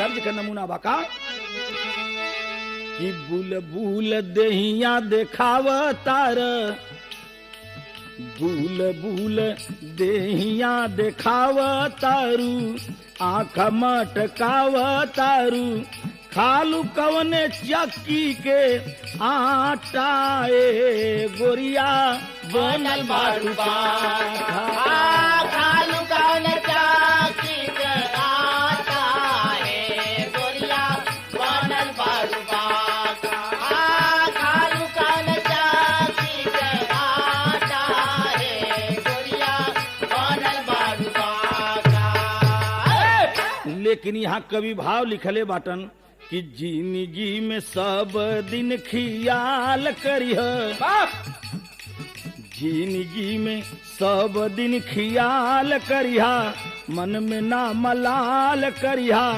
तर्ज का नमूना बाका कि बुलबुल देहिया देखाव तार, बुलबुल देहिया देखाव तारू, आँख मटकाव तारू, खालू कवने चक्की के आटा ए गोरिया बनल बारू बाखा। खालू कवने चक्की के आटा ए गोरिया बनल बारू बाखा। खालू कवने चक्की के आटा ए गोरिया बनल बारू बाखा। लेकिन यहाँ कवि भाव लिखले बाटन कि जिंदगी में सब दिन खियाल करिह, जिंदगी में सब दिन खियाल करिहा, मन में ना मलाल करिहा।